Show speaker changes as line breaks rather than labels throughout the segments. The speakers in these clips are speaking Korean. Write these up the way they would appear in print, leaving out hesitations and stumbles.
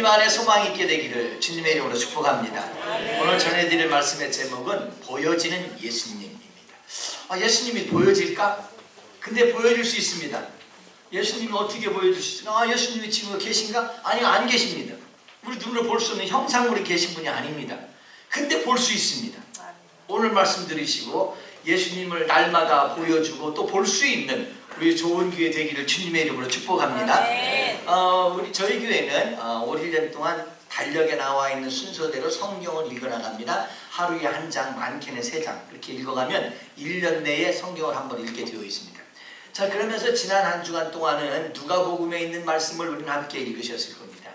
안에 소망이 있게 되기를 주님의 이름으로 축복합니다. 오늘 전해드릴 말씀의 제목은 보여지는 예수님입니다. 예수님이 보여질까? 근데 보여줄 수 있습니다. 예수님이 어떻게 보여줄 수 있을까? 예수님이 지금 계신가? 아니, 안 계십니다. 우리 눈으로 볼 수 없는 형상으로 계신 분이 아닙니다. 근데 볼 수 있습니다. 오늘 말씀 들으시고 예수님을 날마다 보여주고 또 볼 수 있는 우리 좋은 교회 되기를 주님의 이름으로 축복합니다. 저희 교회는 올 1년 동안 달력에 나와 있는 순서대로 성경을 읽어나갑니다. 하루에 한 장, 많게는 3장 이렇게 읽어가면 1년 내에 성경을 한번 읽게 되어 있습니다. 자, 그러면서 지난 한 주간 동안은 누가복음에 있는 말씀을 우리는 함께 읽으셨을 겁니다.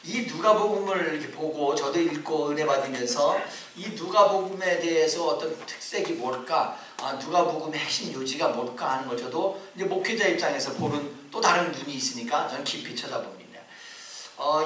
이 누가복음을 이렇게 보고 저도 읽고 은혜 받으면서 이 누가복음에 대해서 어떤 특색이 뭘까, 누가복음의 핵심 요지가 뭘까 하는 걸 저도 이제 목회자 입장에서 보는 또 다른 눈이 있으니까 저는 깊이 쳐다봅니다.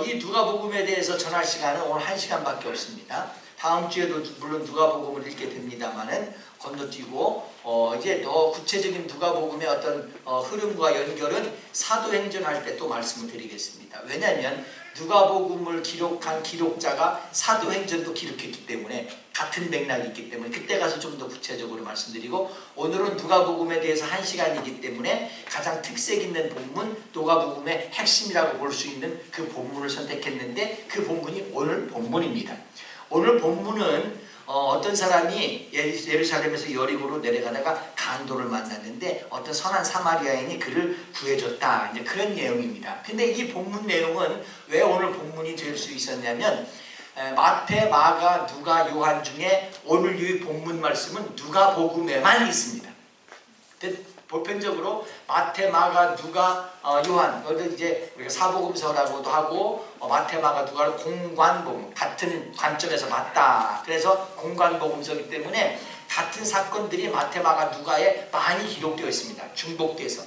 이 누가복음에 대해서 전할 시간은 오늘 1시간밖에 없습니다. 다음 주에도 물론 누가복음을 읽게 됩니다만은 건너뛰고 이제 더 구체적인 누가복음의 어떤 흐름과 연결은 사도행전 할 때 또 말씀을 드리겠습니다. 왜냐하면 누가복음을 기록한 기록자가 사도행전도 기록했기 때문에 같은 맥락이 있기 때문에 그때 가서 좀 더 구체적으로 말씀드리고, 오늘은 누가복음에 대해서 1시간이기 때문에 가장 특색 있는 본문, 누가복음의 핵심이라고 볼 수 있는 그 본문을 선택했는데 그 본문이 오늘 본문입니다. 오늘 본문은 어떤 사람이 예루살렘에서 여리고로 내려가다가 강도를 만났는데 어떤 선한 사마리아인이 그를 구해줬다, 이제 그런 내용입니다. 근데 이 본문 내용은 왜 오늘 본문이 될 수 있었냐면 마태, 마가, 누가, 요한 중에 오늘 이 본문 말씀은 누가복음에만 있습니다. 보편적으로 마태, 마가, 누가, 요한, 여기 이제 우리가 사복음서라고도 하고 마태, 마가, 누가를 공관복음, 같은 관점에서 봤다. 그래서 공관복음서이기 때문에 같은 사건들이 마태, 마가, 누가에 많이 기록되어 있습니다. 중복돼서.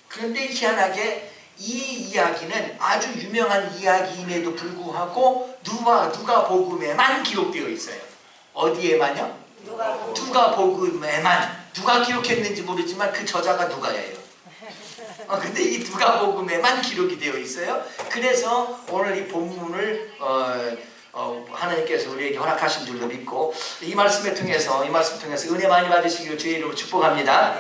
그런데 희한하게 이 이야기는 아주 유명한 이야기임에도 불구하고 누가복음에만 기록되어 있어요. 어디에만요? 누가복음에만. 누가 기록했는지 모르지만 그 저자가 누가예요. 근데 이 누가복음에만 기록이 되어 있어요. 그래서 오늘 이 본문을 하나님께서 우리에게 허락하신 줄로 믿고 이 말씀 통해서 은혜 많이 받으시기를 주의 이름으로 축복합니다.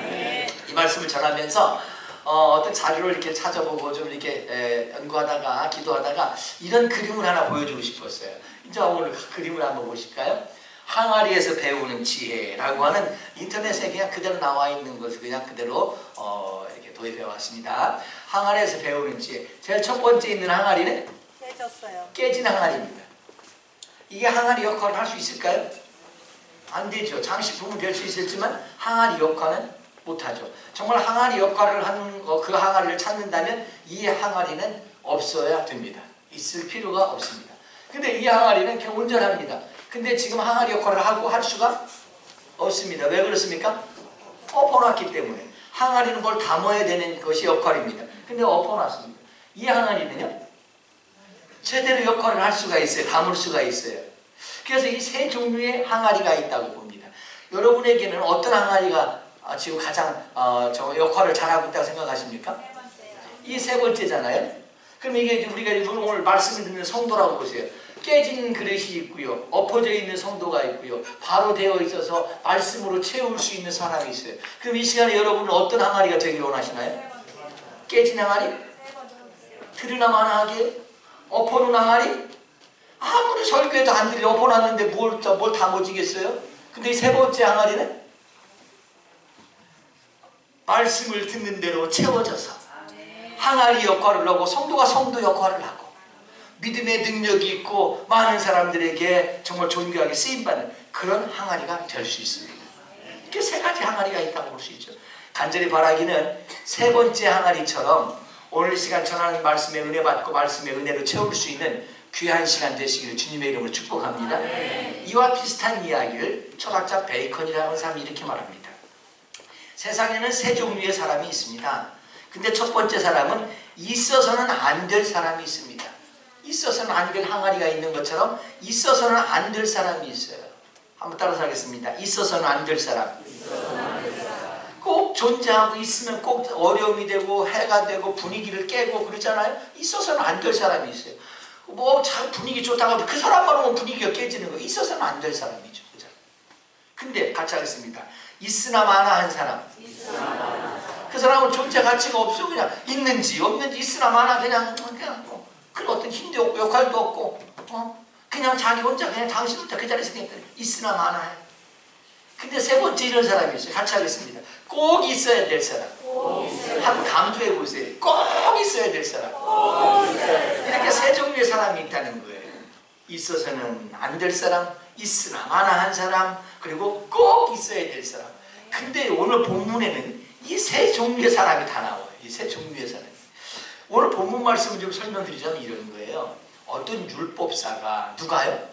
이 말씀을 전하면서 어떤 자료를 이렇게 찾아보고 좀 이렇게 연구하다가 기도하다가 이런 그림을 하나 보여주고 싶었어요. 이제 오늘 그 그림을 한번 보실까요? 항아리에서 배우는 지혜라고 하는 인터넷에 그냥 그대로 나와 있는 것을 그냥 그대로 이렇게 도입해 왔습니다. 항아리에서 배우는 지혜. 제일 첫 번째 있는 항아리는 깨진 항아리입니다. 이게 항아리 역할을 할 수 있을까요? 안 되죠. 장식품은 될 수 있을지만 항아리 역할은 못하죠. 정말 항아리 역할을 하는 그 항아리를 찾는다면 이 항아리는 없어야 됩니다. 있을 필요가 없습니다. 근데 이 항아리는 그냥 온전합니다. 근데 지금 항아리 역할을 하고 할 수가 없습니다. 왜 그렇습니까? 엎어놨기 때문에. 항아리는 뭘 담아야 되는 것이 역할입니다. 근데 엎어놨습니다. 이 항아리는요, 제대로 역할을 할 수가 있어요. 담을 수가 있어요. 그래서 이 세 종류의 항아리가 있다고 봅니다. 여러분에게는 어떤 항아리가 지금 가장 역할을 잘하고 있다고 생각하십니까? 이 세 번째잖아요. 그럼 이게 우리가 오늘 말씀을 듣는 성도라고 보세요. 깨진 그릇이 있고요, 엎어져 있는 성도가 있고요, 바로 되어 있어서 말씀으로 채울 수 있는 사람이 있어요. 그럼 이 시간에 여러분은 어떤 항아리가 되길 원하시나요? 깨진 항아리? 트르나만하게? 엎어놓은 항아리? 아무리 설교해도 안 들려. 엎어놨는데 뭘 담아지겠어요? 근데 이 세 번째 항아리는 말씀을 듣는 대로 채워져서 항아리 역할을 하고 성도가 성도 역할을 하고 믿음의 능력이 있고 많은 사람들에게 정말 존귀하게 쓰임받는 그런 항아리가 될 수 있습니다. 이렇게 세 가지 항아리가 있다고 볼 수 있죠. 간절히 바라기는 세 번째 항아리처럼 오늘 시간 전하는 말씀에 은혜 받고 말씀의 은혜로 채울 수 있는 귀한 시간 되시기를 주님의 이름으로 축복합니다. 이와 비슷한 이야기를 철학자 베이컨이라는 사람이 이렇게 말합니다. 세상에는 세 종류의 사람이 있습니다. 근데 첫 번째 사람은 있어서는 안 될 사람이 있습니다. 있어서는 안 될 항아리가 있는 것처럼 있어서는 안 될 사람이 있어요. 한번 따라서 하겠습니다. 있어서는 안 될 사람. 꼭 존재하고 있으면 꼭 어려움이 되고 해가 되고 분위기를 깨고 그러잖아요. 있어서는 안 될 사람이 있어요. 뭐 잘 분위기 좋다고 그 사람만 오면 분위기가 깨지는 거. 있어서는 안 될 사람이죠. 그죠? 근데 같이 하겠습니다. 있으나 마나 한 사람. 그 사람은 존재 가치가 없어. 그냥 있는지 없는지 있으나 마나 그냥 뭐 그 어떤 힘도 없고 역할도 없고 그냥 자기 혼자 그냥 당신 혼자 그 자리에서 그냥 있으나 마나 해. 근데 세 번째 이런 사람이 있어요. 같이 하겠습니다. 꼭 있어야 될 사람. 한번 강조해 보세요. 꼭 있어야 될 사람. 이렇게 세 종류의 사람이 있다는 거예요. 있어서는 안 될 사람, 있으나 마나 한 사람, 그리고 꼭 있어야 될 사람. 근데 오늘 본문에는 이 세 종류의 사람이 다 나와요. 이 세 종류의 사람이. 오늘 본문 말씀을 좀 설명드리자면 이런 거예요. 어떤 율법사가 누가요?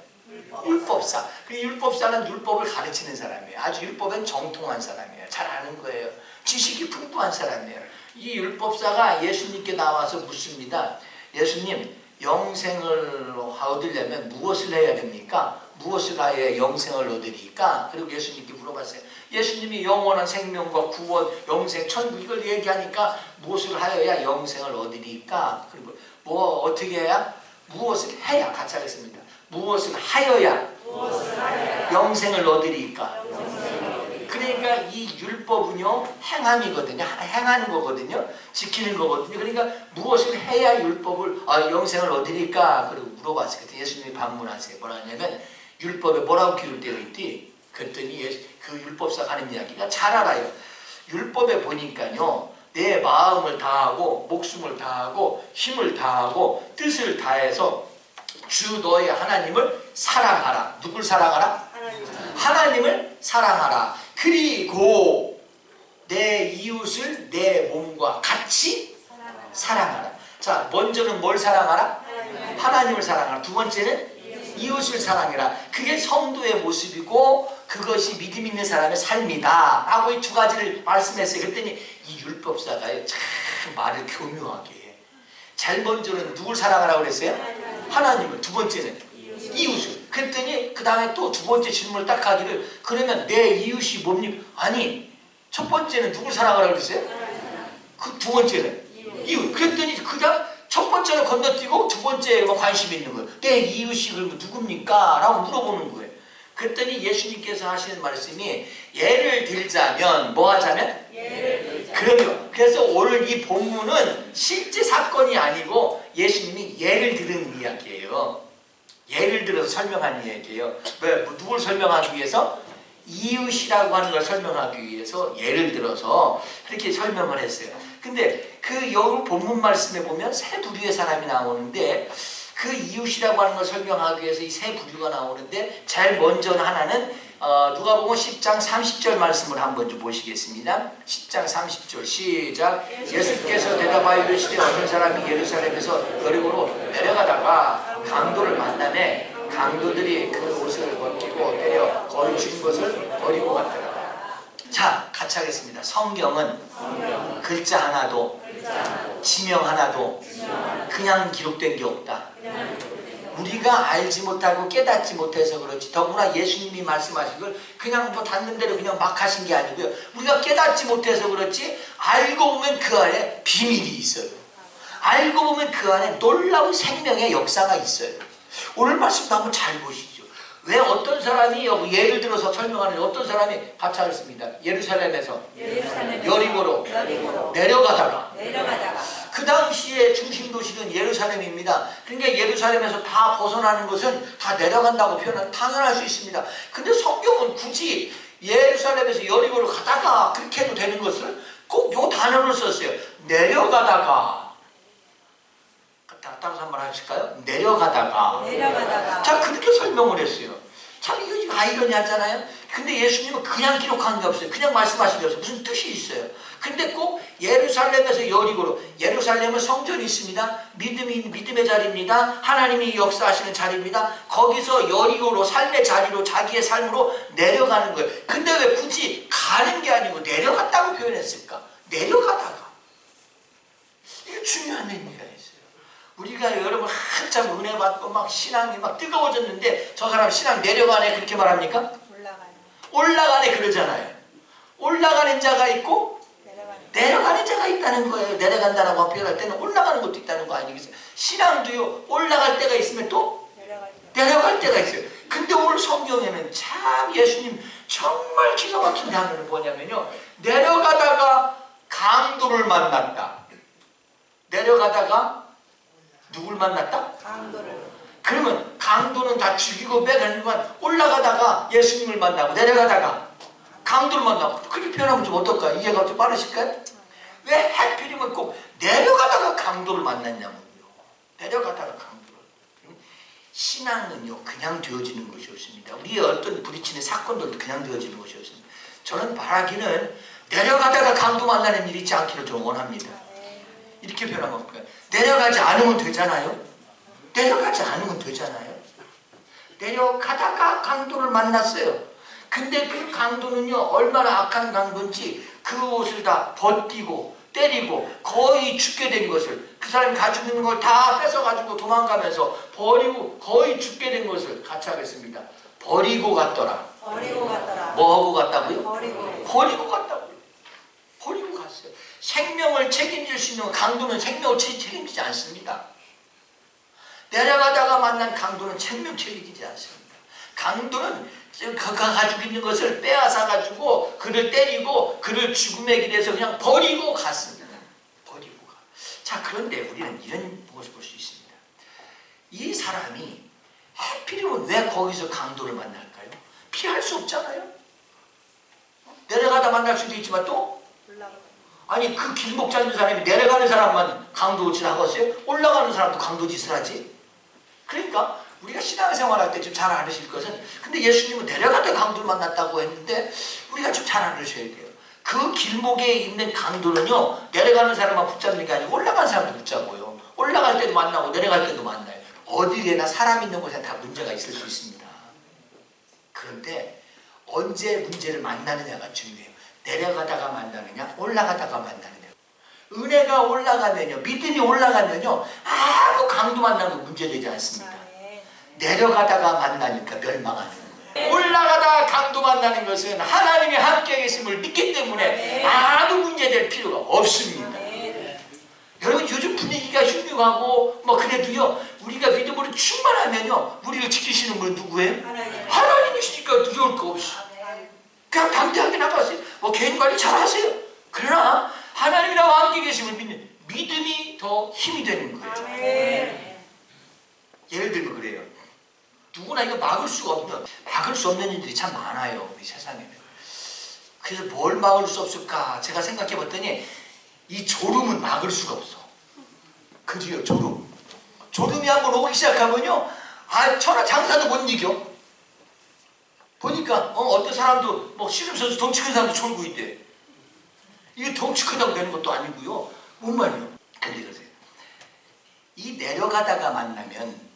율법사. 그 율법사는 율법을 가르치는 사람이에요. 아주 율법엔 정통한 사람이에요. 잘 아는 거예요. 지식이 풍부한 사람이에요. 이 율법사가 예수님께 나와서 묻습니다. 예수님, 영생을 얻으려면 무엇을 해야 됩니까? 무엇을 하여야 영생을 얻으리까? 그리고 예수님께 물어봤어요. 예수님이 영원한 생명과 구원, 영생, 천국 이걸 얘기하니까 무엇을 하여야 영생을 얻으리까? 그리고 뭐 어떻게 해야? 무엇을 해야? 같이 하겠습니다. 무엇을 하여야 영생을 얻으리까? 그러니까 이 율법은요 행함이거든요. 행하는 거거든요. 지키는 거거든요. 그러니까 무엇을 해야 율법을 영생을 얻으리까? 그리고 물어봤어요. 그때 예수님이 반문하세요. 뭐라 하냐면 율법에 뭐라고 기록되어 있지? 그랬더니 그 율법사가 하는 이야기가 잘 알아요. 율법에 보니까요 내 마음을 다하고 목숨을 다하고 힘을 다하고 뜻을 다해서 주 너의 하나님을 사랑하라. 누굴 사랑하라? 하나님을 사랑하라. 그리고 내 이웃을 내 몸과 같이 사랑하라. 자, 먼저는 뭘 사랑하라? 하나님을 사랑하라. 두 번째는 이웃을 사랑해라. 그게 성도의 모습이고 그것이 믿음 있는 사람의 삶이다 라고 이 두 가지를 말씀했어요. 그랬더니 이 율법사가 참 말을 교묘하게 해. 제일 먼저는 누굴 사랑하라고 그랬어요? 하나님을. 두 번째는 이웃을. 그랬더니 그 다음에 또 두 번째 질문을 딱 하기를 그러면 내 이웃이 뭡니까? 아니 첫 번째는 누굴 사랑하라고 그랬어요? 그 두 번째는 이웃. 그랬더니 그 다음 첫 번째는 건너뛰고 두 번째에 관심이 있는 거예요. 내 이웃이 그러면 누굽니까? 라고 물어보는 거예요. 그랬더니 예수님께서 하시는 말씀이 예를 들자면 뭐 하자면? 그럼요. 그래서 오늘 이 본문은 실제 사건이 아니고 예수님이 예를 들은 이야기예요. 예를 들어서 설명한 이야기예요. 왜? 누굴 설명하기 위해서? 이웃이라고 하는 걸 설명하기 위해서 예를 들어서 그렇게 설명을 했어요. 근데 그 여기 본문 말씀에 보면 세 부류의 사람이 나오는데 그 이웃이라고 하는 걸 설명하기 위해서 이 세 부류가 나오는데 제일 먼저 하나는 누가복음 10장 30절 말씀을 한번 좀 보시겠습니다. 10장 30절 시작. 예수께서 대답하여 이르시되 어떤 사람이 예루살렘에서 여리고로 내려가다가 강도를 만나매 강도들이 그 옷을 벗기고 때려 거리 준 것을 버리고 갔더라. 자, 같이 하겠습니다. 성경은 글자 하나도 지명 하나도 그냥 기록된 게 없다. 우리가 알지 못하고 깨닫지 못해서 그렇지. 더구나 예수님이 말씀하신 걸 그냥 뭐 닿는 대로 그냥 막 하신 게 아니고요. 우리가 깨닫지 못해서 그렇지 알고 보면 그 안에 비밀이 있어요. 알고 보면 그 안에 놀라운 생명의 역사가 있어요. 오늘 말씀도 한번 잘 보시죠. 왜 어떤 사람이 예를 들어서 설명하는 어떤 사람이 같이 하겠습니다. 예루살렘에서 여리고로 내려가다가 그 당시에 중심 도시는 예루살렘입니다. 그러니까 예루살렘에서 다 벗어나는 것은 다 내려간다고 표현은 당연할 수 있습니다. 근데 성경은 굳이 예루살렘에서 여리고로 가다가 그렇게 해도 되는 것을 꼭 요 단어를 썼어요. 내려가다가. 따라서 한번 하실까요? 내려가다가. 자, 그렇게 설명을 했어요. 참 이거 아이러니하잖아요. 근데 예수님은 그냥 기록한 게 없어요. 그냥 말씀하신 게 없어요. 무슨 뜻이 있어요. 근데 꼭 예루살렘에서 여리고로. 예루살렘은 성전이 있습니다. 믿음의 자리입니다. 하나님이 역사하시는 자리입니다. 거기서 여리고로 삶의 자리로 자기의 삶으로 내려가는 거예요. 근데 왜 굳이 가는 게 아니고 내려갔다고 표현했을까? 내려가다가. 이게 중요한 의미가 있어요. 우리가 여러분 한참 은혜 받고 막 신앙이 막 뜨거워졌는데 저 사람 신앙 내려가네 그렇게 말합니까? 올라가네 그러잖아요. 올라가는 자가 있고 내려가는 자가 있다는 거예요. 내려간다라고 표현할 때는 올라가는 것도 있다는 거 아니겠어요? 신앙도요, 올라갈 때가 있으면 또 내려갈 때가 있어요. 근데 오늘 성경에는 참 예수님 정말 기가 막힌 단어는 뭐냐면요, 내려가다가 강도를 만났다. 내려가다가 누굴 만났다? 강도를. 그러면 강도는 다 죽이고 빼가는 건 올라가다가 예수님을 만나고 내려가다가 강도를 만나고, 그렇게 표현하면 좀 어떨까요? 이해가 좀 빠르실까요? 왜 하필이면 꼭 내려가다가 강도를 만났냐면요, 내려가다가 강도를. 신앙은요 그냥 되어지는 것이 없습니다. 우리의 어떤 부딪히는 사건들도 그냥 되어지는 것이 없습니다. 저는 바라기는 내려가다가 강도 만나는 일이 있지 않기를 좀 원합니다. 이렇게 표현하면 볼까요? 내려가지 않으면 되잖아요. 내려가지 않으면 되잖아요. 내려가다가 강도를 만났어요. 근데 그 강도는요 얼마나 악한 강도인지 그 옷을 다 벗기고 때리고 거의 죽게 된 것을, 그 사람이 가지고 있는 걸 다 뺏어가지고 도망가면서 버리고 거의 죽게 된 것을 같이 하겠습니다. 버리고 갔더라.
버리고 갔더라.
뭐하고 갔다고요?
버리고
갔다고요. 버리고 갔어요. 생명을 책임질 수 있는 강도는 생명을 책임지지 않습니다. 내려가다가 만난 강도는 생명 책임지지 않습니다. 강도는 그가 가지고 있는 것을 빼앗아 가지고 그를 때리고 그를 죽음의 길에서 그냥 버리고 갔습니다. 버리고 가. 자, 그런데 우리는 이런 것을 볼 수 있습니다. 이 사람이 하필이면 왜 거기서 강도를 만날까요? 피할 수 없잖아요. 내려가다 만날 수도 있지만 또 아니, 그 길목 잡는 사람이 내려가는 사람만 강도 지나갔어요? 올라가는 사람도 강도 짓을 하지? 그러니까 우리가 신앙생활할 때 좀 잘 알으실 것은, 근데 예수님은 내려가다 강도를 만났다고 했는데 우리가 좀 잘 알으셔야 돼요. 그 길목에 있는 강도는요 내려가는 사람만 붙잡는 게 아니고 올라가는 사람도 붙잡고요, 올라갈 때도 만나고 내려갈 때도 만나요. 어디에나 사람 있는 곳에 다 문제가 있을 수 있습니다. 그런데 언제 문제를 만나느냐가 중요해요. 내려가다가 만나느냐 올라가다가 만나느냐. 은혜가 올라가면요, 믿음이 올라가면요 아무 강도 만나는 거 문제되지 않습니다. 내려가다가 만나니까 멸망하는 거예요. 올라가다가 강도 만나는 것은 하나님이 함께 계심을 믿기 때문에 아무 문제될 필요가 없습니다. 여러분, 요즘 분위기가 흉흉하고 뭐 그래도요 우리가 믿음으로 충만하면요 우리를 지키시는 분은 누구예요? 하나님이시니까 두려울 거 없이 그냥 담대하게 나가세요. 뭐 개인 관리 잘 하세요. 그러나 하나님이 나와 함께 계심을 믿는 믿음이 더 힘이 되는 거예요. 예를 들면 그래요. 누구나 이거 막을 수가 없는, 막을 수 없는 일들이 참 많아요, 우리 세상에는. 그래서 뭘 막을 수 없을까 제가 생각해 봤더니 이 졸음은 막을 수가 없어. 그지요, 졸음. 졸음이 한번 오기 시작하면요 천하 장사도 못 이겨. 보니까 어떤 사람도 뭐 씨름선수 덩치 큰 사람도 졸고 있대. 이게 덩치 크다고 되는 것도 아니고요, 뭔 말이에요. 근데 그러세요, 이 내려가다 만나면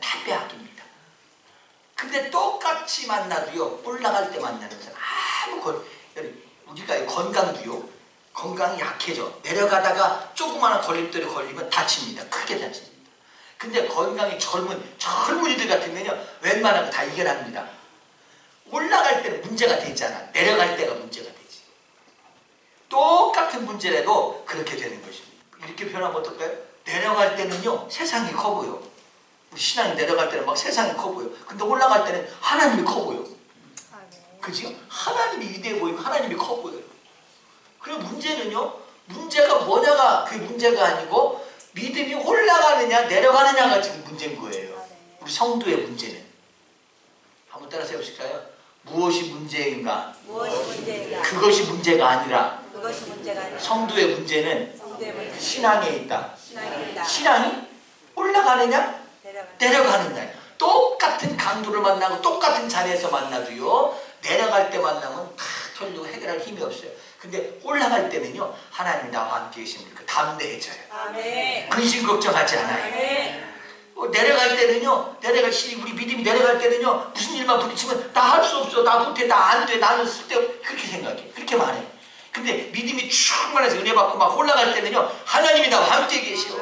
다 빼앗깁니다. 근데 똑같이 만나도요 올라갈 때 만나는 것은 아무 우리가 건강도요, 건강이 약해져. 내려가다가 조그마한 걸림돌이 걸리면 다칩니다. 크게 다칩니다. 근데 건강이 젊은이들 같으면요 웬만한 거 다 이겨납니다. 올라갈 때는 문제가 되잖아. 내려갈 때가 문제가 되지. 똑같은 문제라도 그렇게 되는 것입니다. 이렇게 표현하면 어떨까요? 내려갈 때는요 세상이 커 보여. 우리 신앙이 내려갈 때는 막 세상이 커 보여. 근데 올라갈 때는 하나님이 커 보여. 그죠? 하나님이 위대해 보이고 하나님이 커 보여요. 그리고 문제는요, 문제가 뭐냐가 그 문제가 아니고 믿음이 올라가느냐 내려가느냐가 지금 문제인 거예요. 우리 성도의 문제는. 한번 따라 세우실까요? 무엇이 문제인가? 그것이 문제가 아니라 성도의 문제는 신앙에 있다. 신앙이 올라가느냐 내려가느냐. 똑같은 강도를 만나고 똑같은 자리에서 만나도요 내려갈 때 만나면 별로 해결할 힘이 없어요. 근데 올라갈 때는요 하나님 나와 함께 계시니까 담대해져요. 근심 걱정하지 않아요. 내려갈 때는요, 우리 믿음이 내려갈 때는요 무슨 일만 부딪히면 나 할 수 없어, 나 못해, 나 안 돼, 나는 쓸데없어, 그렇게 생각해, 그렇게 말해. 근데 믿음이 충만해서 은혜 받고 막 올라갈 때는요 하나님이 나와 함께 계셔.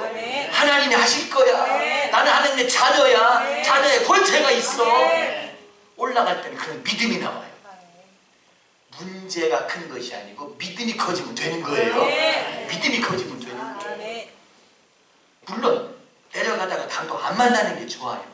하나님이 하실 거야. 나는 하나님의 자녀야. 자녀의 권세가 있어. 올라갈 때는 그런 믿음이 나와요. 문제가 큰 것이 아니고 믿음이 커지면 되는 거예요.
아멘.
믿음이 커지면 되는 거예요.
아멘.
물론 내려가다가 강도 안 만나는 게 좋아요.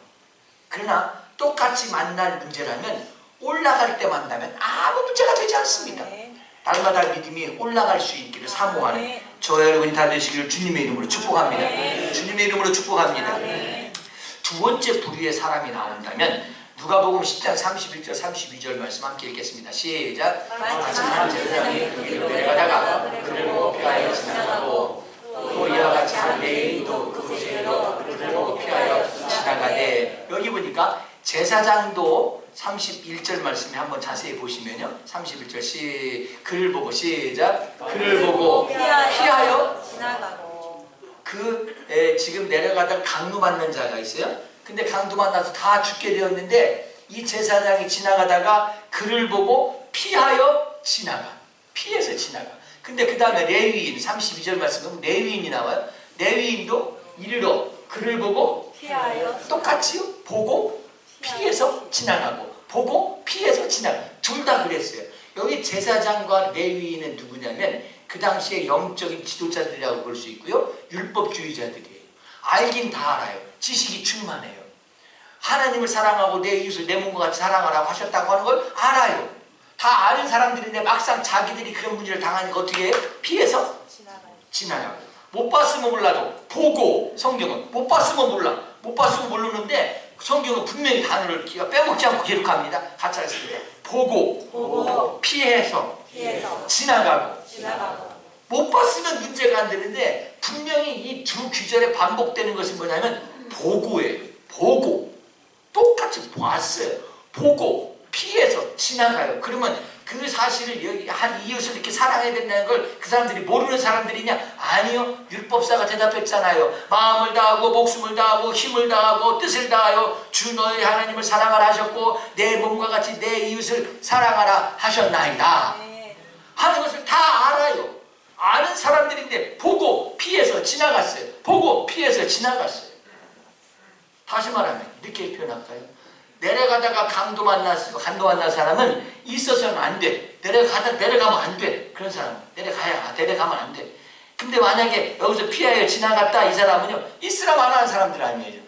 그러나 똑같이 만날 문제라면 올라갈 때 만나면 아무 문제가 되지 않습니다.
아멘.
날마다 믿음이 올라갈 수 있기를 사모하는
아멘.
저와 여러분이 다 되시기를 주님의 이름으로 축복합니다.
아멘.
주님의 이름으로 축복합니다.
아멘.
두 번째 부류의 사람이 나온다면 누가복음 10장 31절 32절 말씀 함께 읽겠습니다. 시작. 마침 한 제사장이 그 길로 내려가다가 그를 보고 피하여 지나가고 또 이와 같이 한 레위인도 그곳으로 그를 보고 피하여 지나가되, 여기 보니까 제사장도 31절 말씀에 한번 자세히 보시면요, 31절 그를 보고 시작. 그를 보고 피하여
지나가고.
지금 내려가다 강도 맞는 자가 있어요. 근데 강도 만나서 다 죽게 되었는데 이 제사장이 지나가다가 그를 보고 피하여 지나가. 피해서 지나가. 근데 그 다음에 레위인 32절 말씀은 레위인이 나와요. 레위인도 이르러 그를 보고
피하여
똑같이요. 보고 피해서 지나가고 보고 피해서 지나가. 둘 다 그랬어요. 여기 제사장과 레위인은 누구냐면 그 당시에 영적인 지도자들이라고 볼 수 있고요. 율법주의자들이에요. 알긴 다 알아요. 지식이 충만해요. 하나님을 사랑하고 내 이웃을 내 몸과 같이 사랑하라고 하셨다고 하는 걸 알아요. 다 아는 사람들인데 막상 자기들이 그런 문제를 당하니까 어떻게 해요? 피해서 지나가고. 못 봤으면 몰라도 보고, 성경은 못 봤으면 몰라. 못 봤으면 모르는데 성경은 분명히 단어를 기가 빼먹지 않고 기록합니다. 같이 하겠습니다. 보고 피해서 지나가고. 못 봤으면 문제가 안 되는데 분명히 이 두 규절에 반복되는 것은 뭐냐면 보고예요. 보고. 똑같이 봤어요. 보고 피해서 지나가요. 그러면 그 사실을 여기 한 이웃을 이렇게 사랑해야 된다는 걸 그 사람들이 모르는 사람들이냐? 아니요. 율법사가 대답했잖아요. 마음을 다하고 목숨을 다하고 힘을 다하고 뜻을 다하여 주 너의 하나님을 사랑하라 하셨고 내 몸과 같이 내 이웃을 사랑하라 하셨나이다. 하는 것을 다 알아요. 아는 사람들인데 보고 피해서 지나갔어요. 보고 피해서 지나갔어요. 다시 말하면 이렇게 표현할까요? 내려가다가 강도 만난 사람은 있어서는 안 돼. 내려가면 안 돼. 그런 사람은 내려가면 안 돼. 근데 만약에 여기서 피하여 지나갔다 이 사람은요, 있으라 마나 사람들 아니에요.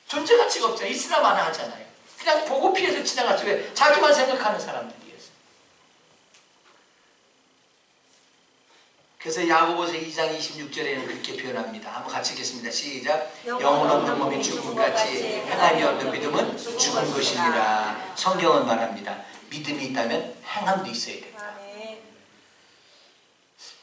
존재 가치가 없잖아요. 있으라 마나 하잖아요. 그냥 보고 피해서 지나갔죠. 왜? 자기만 생각하는 사람들이에요. 그래서 야고보서 2장 26절에는 그렇게 표현합니다. 한번 같이 읽겠습니다. 시작. 영혼 없는 몸이 죽은 같이 행함이 없는 믿음은 죽은 것입니다. 성경은 말합니다. 믿음이 있다면 행함도 있어야 된다.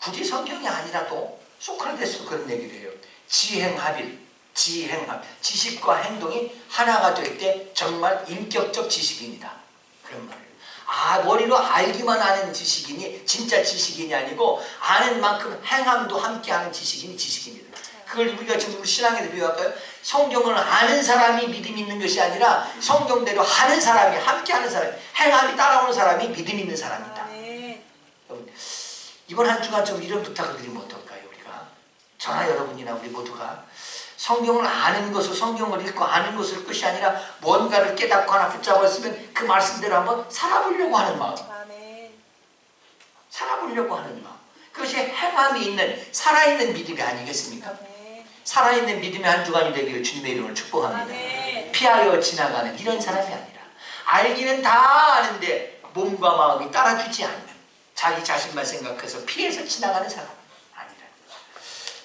굳이 성경이 아니라도 소크라테스도 그런 얘기를 해요. 지행합일. 지식과 행동이 하나가 될 때 정말 인격적 지식인이다. 그런 말이에요. 머리로 알기만 하는 지식인이 진짜 지식인이 아니고 아는 만큼 행함도 함께하는 지식인이 지식입니다. 그걸 우리가 지금 신앙에도 비유할까요? 성경을 아는 사람이 믿음 있는 것이 아니라 성경대로 하는 사람이 함께하는 사람이 행함이 따라오는 사람이 믿음 있는 사람이다. 여러분, 이번 한 주간 좀 이런 부탁을 드리면 어떨까요? 우리가 저나 여러분이나 우리 모두가 성경을 아는 것을 성경을 읽고 아는 것을 끝이 아니라 뭔가를 깨닫고 하나 붙잡았으면 그 말씀대로 한번 살아보려고 하는 마음. 살아보려고 하는 마음. 그것이 행함이 있는 살아있는 믿음이 아니겠습니까? 살아있는 믿음의 한 주간이 되기를 주님의 이름을 축복합니다. 피하여 지나가는 이런 사람이 아니라 알기는 다 아는데 몸과 마음이 따라주지 않는 자기 자신만 생각해서 피해서 지나가는 사람 아니라.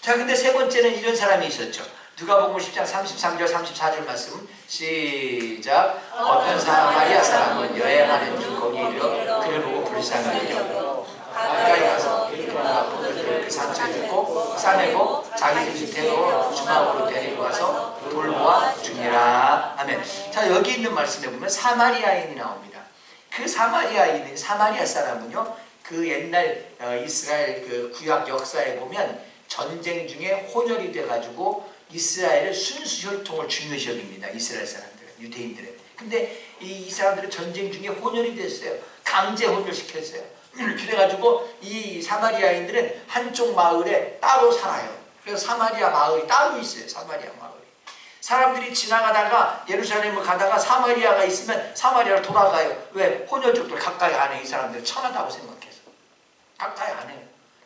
자, 근데 세 번째는 이런 사람이 있었죠. 누가복음 10장 33절 34절 말씀 시작. 어떤 사마리아 사람은 여행하는 중 거기에 이르러 그를 보고 불쌍하게 여겨 가까이 가서 길가와 포도주를 그 산처에 줍고 싸매고 자기 집 지탱으로 주막으로 데리고 가서 돌보아 주니라. 아멘. 자, 여기 있는 말씀에 보면 사마리아인이 나옵니다. 그 사마리아 사람은요, 그 옛날 이스라엘 그 구약 역사에 보면 전쟁 중에 혼혈이 돼가지고 이스라엘의 순수 혈통을 중요시 여깁니다. 이스라엘 사람들은, 유대인들은. 근데 이 사람들은 전쟁 중에 혼혈이 됐어요. 강제 혼혈시켰어요. 그래가지고 이 사마리아인들은 한쪽 마을에 따로 살아요. 그래서 사마리아 마을이 따로 있어요. 사마리아 마을이. 사람들이 지나가다가 예루살렘을 가다가 사마리아가 있으면 사마리아를 돌아가요. 왜? 혼혈족들 가까이 안 해. 이 사람들 천하다고 생각해서 가까이 안 해요.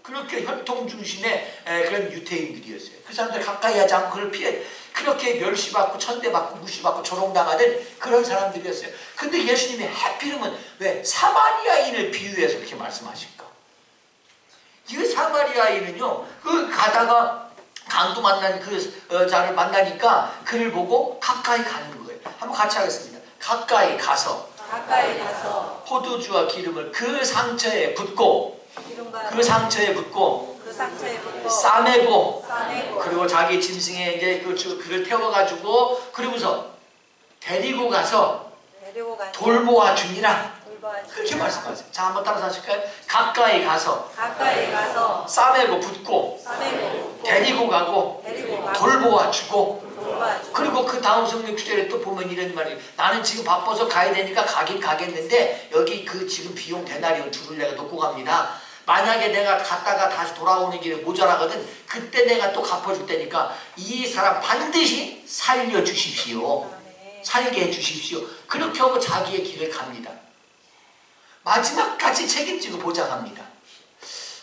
그렇게 혈통 중심의 그런 유태인들이었어요. 그 사람들 가까이 하지 않고 그걸 피해 그렇게 멸시받고 천대받고 무시받고 조롱당하던 그런 사람들이었어요. 근데 예수님이 하필이면 왜 사마리아인을 비유해서 그렇게 말씀하실까? 이 사마리아인은요, 그 가다가 강도 만난 그 자를 만나니까 그를 보고 가까이 가는 거예요. 한번 같이 하겠습니다. 가까이 가서 포도주와 기름을 그 상처에 붓고 그 상처에 붓고 싸매고 그리고 자기 짐승에 이제 그를 태워가지고 그러고서 데리고 가서 돌보아 주니라. 그렇게 말씀하세요. 자, 한번 따라서 하실까요? 가까이 가서 싸매고 붓고 데리고 가고 돌보아 주고. 그리고 그 다음 성경 구절에 또 보면 이런 말이 나는 지금 바빠서 가야 되니까 가긴 가겠는데 여기 그 지금 비용 데나리온 둘을 내가 놓고 갑니다. 만약에 내가 갔다가 다시 돌아오는 길에 모자라거든 그때 내가 또 갚아줄 테니까 이 사람 반드시 살려주십시오. 살게 해주십시오. 그렇게 하고 자기의 길을 갑니다. 마지막까지 책임지고 보장합니다.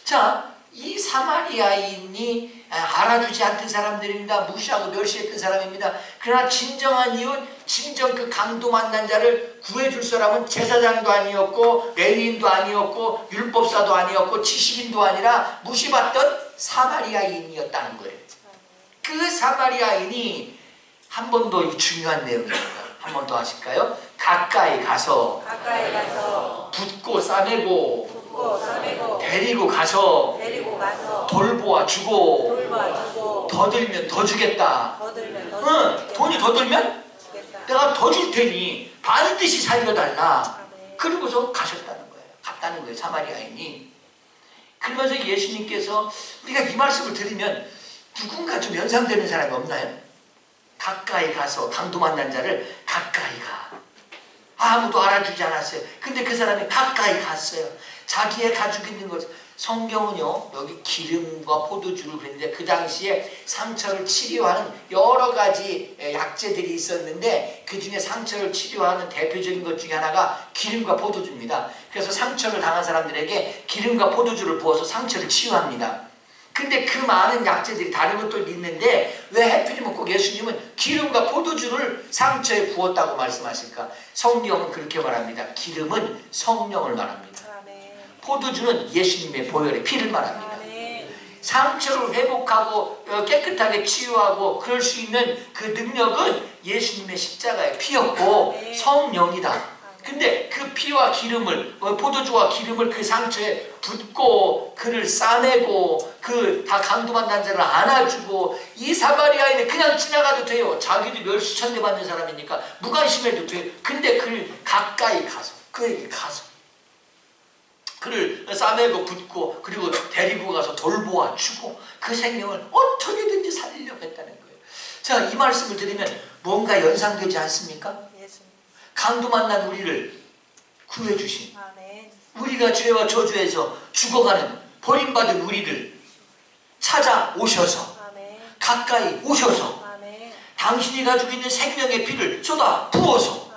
자, 이 사마리아인이 알아주지 않던 사람들입니다. 무시하고 멸시했던 사람입니다. 그러나 진정한 이웃, 진정 그 강도 만난 자를 구해줄 사람은 제사장도 아니었고 레위인도 아니었고 율법사도 아니었고 지식인도 아니라 무시받던 사마리아인이었다는 거예요. 그 사마리아인이 한 번 더 중요한 내용입니다. 한 번 더 하실까요? 가까이 가서 붓고 싸매고 데리고 가서 돌보아 주고 더 들면 더 주겠다. 돈이 더 들면 내가 더 줄 테니 반드시 살려달라. 그러고서 가셨다는 거예요. 갔다는 거예요. 사마리아인이. 그러면서 예수님께서 우리가 이 말씀을 들으면 누군가 좀 연상되는 사람이 없나요? 가까이 가서 강도 만난 자를 가까이 가. 아무도 알아주지 않았어요. 근데 그 사람이 가까이 갔어요. 자기의 가지고 있는 것. 성경은요, 여기 기름과 포도주를 그랬는데 그 당시에 상처를 치료하는 여러 가지 약재들이 있었는데 그 중에 상처를 치료하는 대표적인 것 중에 하나가 기름과 포도주입니다. 그래서 상처를 당한 사람들에게 기름과 포도주를 부어서 상처를 치유합니다. 근데 그 많은 약재들이 다른 것들도 있는데 왜 하필이면 꼭 예수님은 기름과 포도주를 상처에 부었다고 말씀하실까? 성경은 그렇게 말합니다. 기름은 성령을 말합니다. 포도주는 예수님의 보혈의 피를 말합니다. 상처를 회복하고 깨끗하게 치유하고 그럴 수 있는 그 능력은 예수님의 십자가의 피였고 성령이다. 근데 그 피와 기름을 포도주와 기름을 그 상처에 붓고 그를 싸매고 그 다 강도 만난 자를 안아주고 이 사마리아인은 그냥 지나가도 돼요. 자기도 멸시천대 받는 사람이니까 무관심해도 돼요. 근데 그를 가까이 가서 그에게 가서 그를 싸매고 붓고 그리고 데리고 가서 돌보아 주고 그 생명을 어떻게든지 살리려고 했다는 거예요. 자, 이 말씀을 드리면 뭔가 연상되지 않습니까? 강도 만난 우리를 구해주신 우리가 죄와 저주에서 죽어가는 버림받은 우리를 찾아오셔서 가까이 오셔서 당신이 가지고 있는 생명의 피를 쏟아 부어서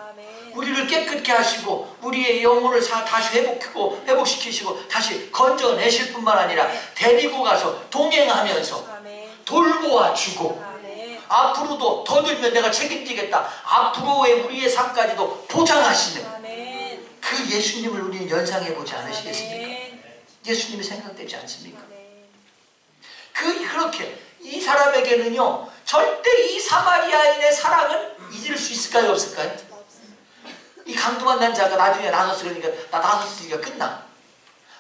우리를 깨끗게 하시고 우리의 영혼을 다시 회복시키시고 다시 건져내실 뿐만 아니라 데리고 가서 동행하면서 돌보아 주고 앞으로도 더 들면 내가 책임지겠다. 앞으로의 우리의 삶까지도 보장하시는 그 예수님을 우리는 연상해보지 않으시겠습니까? 예수님이 생각되지 않습니까? 그렇게 이 사람에게는요 절대 이 사마리아인의 사랑을 잊을 수 있을까요? 없을까요? 이 강도 만난 자가 나중에 나섰으니까 나 나섰으니까 끝나.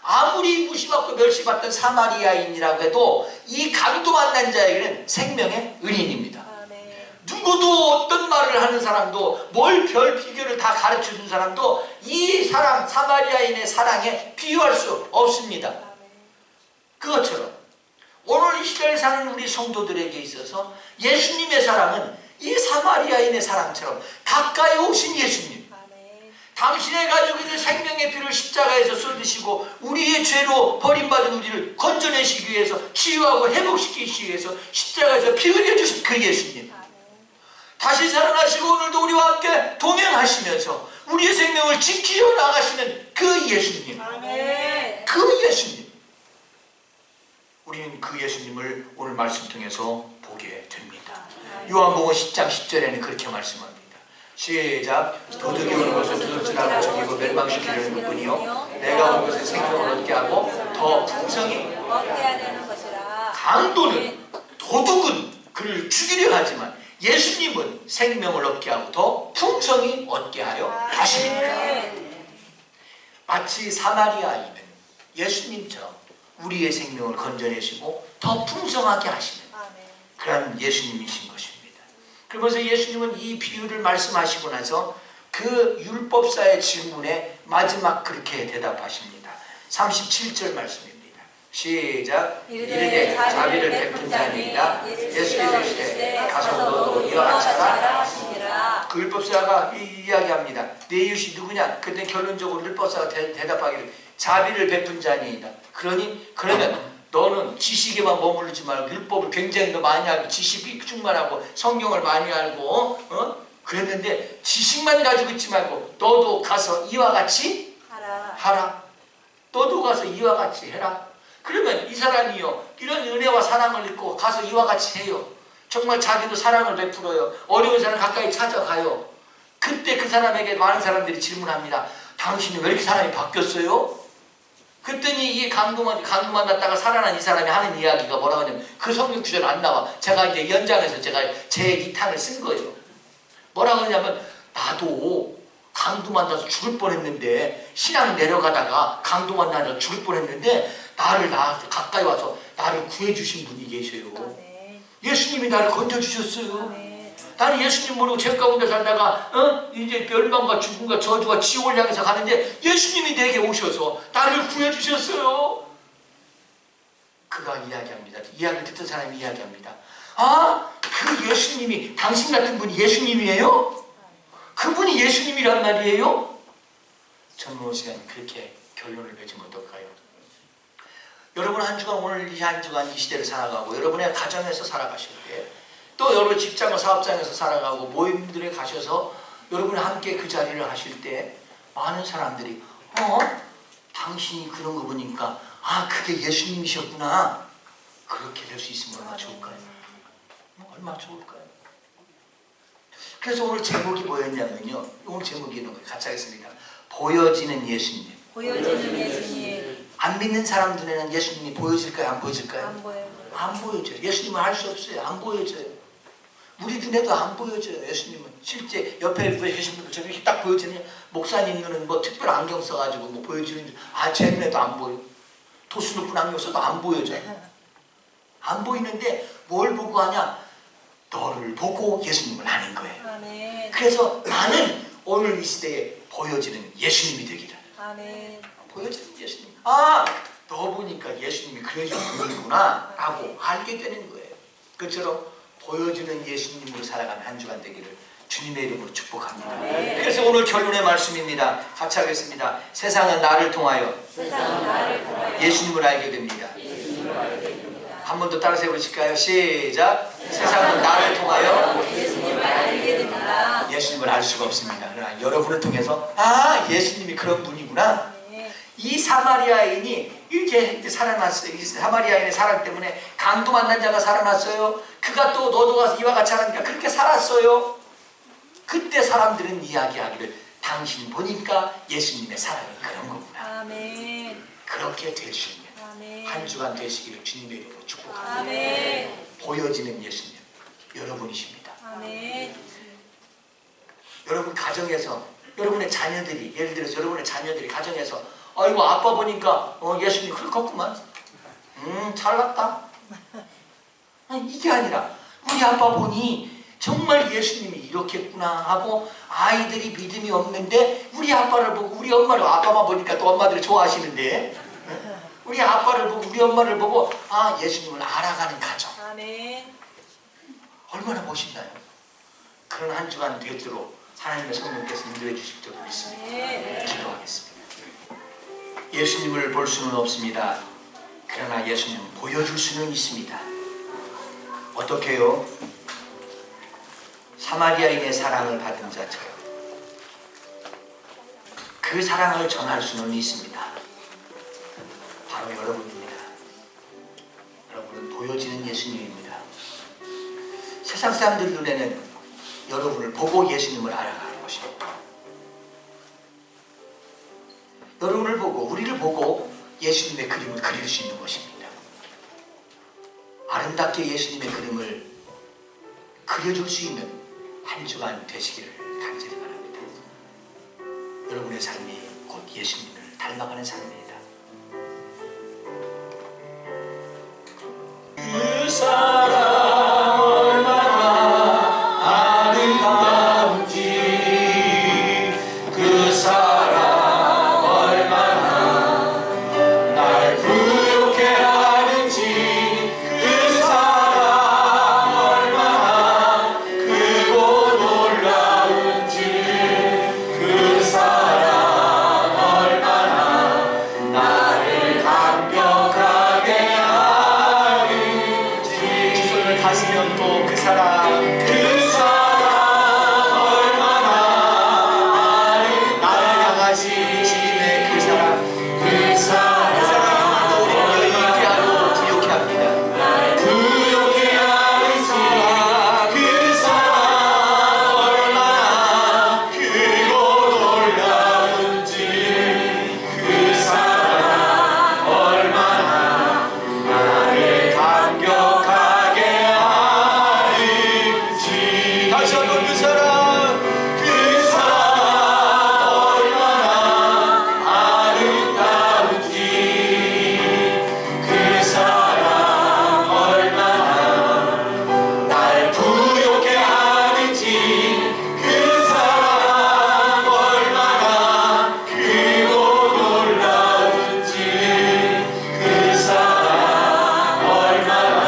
아무리 무시받고 멸시받던 사마리아인이라고 해도 이 강도 만난 자에게는 생명의 은인입니다. 누구도 어떤 말을 하는 사람도 뭘 별 비교를 다 가르쳐준 사람도 이 사람 사마리아인의 사랑에 비유할 수 없습니다. 그것처럼 오늘 이 시대를 사는 우리 성도들에게 있어서 예수님의 사랑은 이 사마리아인의 사랑처럼 가까이 오신 예수님, 당신의 가지고 있는 생명의 피를 십자가에서 쏟으시고 우리의 죄로 버림받은 우리를 건져내시기 위해서 치유하고 회복시키시기 위해서 십자가에서 피 흘려주신 그 예수님, 다시 살아나시고 오늘도 우리와 함께 동행하시면서 우리의 생명을 지키려 나가시는 그 예수님,
아멘.
그 예수님, 우리는 그 예수님을 오늘 말씀 통해서 보게 됩니다. 요한복음 10장 10절에는 그렇게 말씀합니다. 시작. 도둑이 오는 것을 두둑질하고 죽이고 멸망시키려는 그뿐이요 내가 온 것은 생명을 얻게 하고 더 풍성히
얻게 되는 것이라.
강도는, 도둑은 그를 죽이려 하지만 예수님은 생명을 얻게 하고 더 풍성히 얻게 하려 하십니다. 마치 사마리아인은 예수님처럼 우리의 생명을 건져내시고 더 풍성하게 하시는 그런 예수님이신 것입니다. 그러면서 예수님은 이 비유를 말씀하시고 나서 그 율법사의 질문에 마지막 그렇게 대답하십니다. 37절 말씀입니다. 시작. 이르되 자비를 베푼 자니이다. 예수께서 이르시되 가서 너도 이와 같이 하라. 그 율법사가 이야기합니다. 내 이웃이 누구냐? 그때 결론적으로 율법사가 대답하기를 자비를 베푼 자니이다. 그러면 너는 지식에만 머무르지 말고 율법을 굉장히 더 많이 알고 지식이 충만하고 성경을 많이 알고 그랬는데 지식만 가지고 있지 말고 너도 가서 이와 같이 하라. 너도 가서 이와 같이 해라. 그러면 이 사람이요 이런 은혜와 사랑을 입고 가서 이와 같이 해요. 정말 자기도 사랑을 베풀어요. 어려운 사람 가까이 찾아가요. 그때 그 사람에게 많은 사람들이 질문합니다. 당신이 왜 이렇게 사람이 바뀌었어요? 그랬더니 이 강도 만났다가 살아난 이 사람이 하는 이야기가 뭐라고 하냐면 그 성경 구절 안 나와. 제가 이제 연장해서 제가 제 2탄을 쓴 거예요. 뭐라고 하냐면 나도 강도 만나서 죽을 뻔했는데 신앙 내려가다가 강도 만나서 죽을 뻔했는데 나를 가까이 와서 나를 구해주신 분이 계셔요. 예수님이 나를 건져주셨어요. 나는 예수님 모르고 죄 가운데 살다가 이제 멸망과 죽음과 저주와 지옥을 향해서 가는데 예수님이 내게 오셔서 나를 구해주셨어요. 그가 이야기합니다. 이야기를 듣던 사람이 이야기합니다. 아, 그 예수님이 당신 같은 분이 예수님이에요? 그분이 예수님이란 말이에요? 전문호 시간 그렇게 결론을 맺으면 어떨까요? 여러분 한 주간 오늘 이 한 주간 이 시대를 살아가고 여러분의 가정에서 살아가실 때 또 여러분 직장과 사업장에서 살아가고 모임들에 가셔서 여러분이 함께 그 자리를 하실 때 많은 사람들이 당신이 그런 거 보니까 아 그게 예수님이셨구나 그렇게 될 수 있으면 얼마나 좋을까요? 얼마나 좋을까요? 그래서 오늘 제목이 뭐였냐면요. 오늘 제목이 이런 거예요. 같이 하겠습니다. 보여지는 예수님.
보여지는 예수님.
안 믿는 사람 눈에는 예수님이 보여질까요? 안 보여질까요?
안 보여요.
안 보여져요. 예수님은 할 수 없어요. 안 보여져요. 우리 눈에도 안 보여져요. 예수님은 실제 옆에 계신 분들 저렇게 딱 보여지느냐? 목사님 눈은 뭐 특별한 안경 써가지고 뭐 보여지는지 제 눈에도 안 보여. 도수 높은 안경 써도 안 보여져요. 안 보이는데 뭘 보고 하냐? 너를 보고 예수님을 아는 거예요.
아멘.
그래서 나는 오늘 이 시대에 보여지는 예수님이 되기를.
아멘.
보여지는 예수님. 아, 너 보니까 예수님이 그런 분이구나 라고 알게 되는 거예요. 그처럼 보여지는 예수님으로 살아가는 한 주간 되기를 주님의 이름으로 축복합니다. 그래서 오늘 결론의 말씀입니다. 같이 하겠습니다. 세상은 나를 통하여 예수님을 알게 됩니다. 한 번 더 따라서 해보실까요? 시작. 세상은 나를 통하여
예수님을 알게 됩니다.
예수님을 알 수가 없습니다. 그러나 여러분을 통해서 예수님이 그런 분이구나. 이 사마리아인이 이렇게 살아났어요. 이 사마리아인의 사랑 때문에 강도 만난 자가 살아났어요. 그가 또 너도 가서 이와 같이 하니까 그렇게 살았어요. 그때 사람들은 이야기하기를 당신 보니까 예수님의 사랑이 그런 거구나.
아멘.
그렇게 될 수 있는
아멘.
한 주간 되시기를 주님의 이름으로 축복합니다.
아멘.
보여지는 예수님 여러분이십니다.
아멘.
여러분 가정에서 여러분의 자녀들이 예를 들어서 여러분의 자녀들이 가정에서 아이고 아빠 보니까 예수님 그렇게 컸구만. 잘났다. 이게 아니라 우리 아빠 보니 정말 예수님이 이렇게 했구나 하고 아이들이 믿음이 없는데 우리 아빠를 보고 우리 엄마를 아빠만 보니까 또 엄마들이 좋아하시는데 우리 아빠를 보고 우리 엄마를 보고 예수님을 알아가는 가정.
아멘.
얼마나 멋있나요? 그런 한 주간 되도록 하나님의 성령께서 인도해 주실 줄 믿습니다. 기도하겠습니다. 예수님을 볼 수는 없습니다. 그러나 예수님은 보여줄 수는 있습니다. 어떻게요? 사마리아인의 사랑을 받은 자처럼 그 사랑을 전할 수는 있습니다. 바로 여러분입니다. 여러분은 보여지는 예수님입니다. 세상 사람들 눈에는 여러분을 보고 예수님을 알아가는 것입니다. 여러분을 보고, 우리를 보고 예수님의 그림을 그릴 수 있는 것입니다. 아름답게 예수님의 그림을 그려줄 수 있는 한 주간 되시기를 간절히 바랍니다. 여러분의 삶이 곧 예수님을 닮아가는 삶입니다. 그 사랑 얼마나 아름다운지, 그 사랑 얼마나 날 부욕해 하는지, 그 사랑 얼마나 크고 놀라운지, 그 사랑 얼마나 나를 감격하게 하는지. 두 손을 가시면 또 그 사랑 얼마나 나를 향하신 주님의 그 사랑 또 우리를 여인있게 하고 부욕해 합니다. 부욕해 하는 사랑, 그 사랑 얼마나 크고 놀라운지, 그 사랑 얼마나 나를 감격하게 하는지. 다시 한번 그 사랑 얼마나 아름다운지, 그 사랑 얼마나 날 부욕해 하는지, 그 사랑 얼마나 크고 놀라운지, 그 사랑 얼마나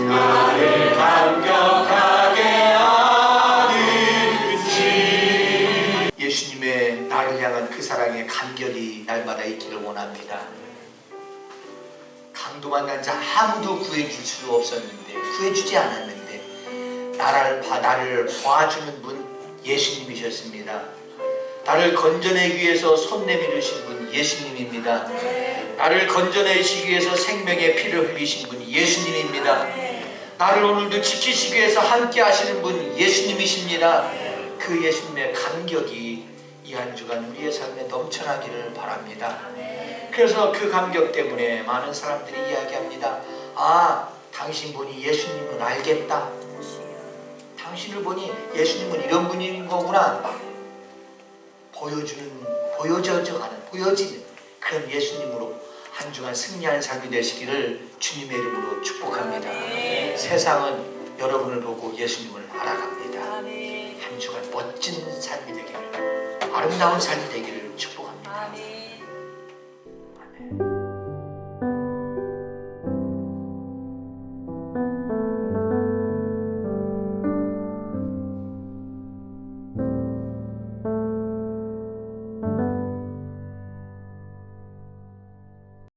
나를 감격하게 하는지. 예수님의 나를 향한 그 사랑의 감격이 날마다 있기를 원합니다. 강도 만난 자 아무도 구해줄 수 없었는데, 구해주지 않았는데 나를 봐주는 분 예수님이셨습니다. 나를 건져내기 위해서 손 내밀으신 분 예수님입니다. 나를 건져내시기 위해서 생명의 피를 흘리신 분 예수님입니다. 나를 오늘도 지키시기 위해서 함께 하시는 분 예수님이십니다. 그 예수님의 감격이 이 한 주간 우리의 삶에 넘쳐나기를 바랍니다. 그래서 그 감격 때문에 많은 사람들이 이야기합니다. 아, 당신 보니 예수님은 알겠다. 당신을 보니 예수님은 이런 분인 거구나. 보여지는 그런 예수님으로 한 주간 승리하는 삶이 되시기를 주님의 이름으로 축복합니다. 세상은 여러분을 보고 예수님을 알아갑니다. 한 주간 멋진 삶이 되기를, 아름다운 삶이 되기를 축복합니다.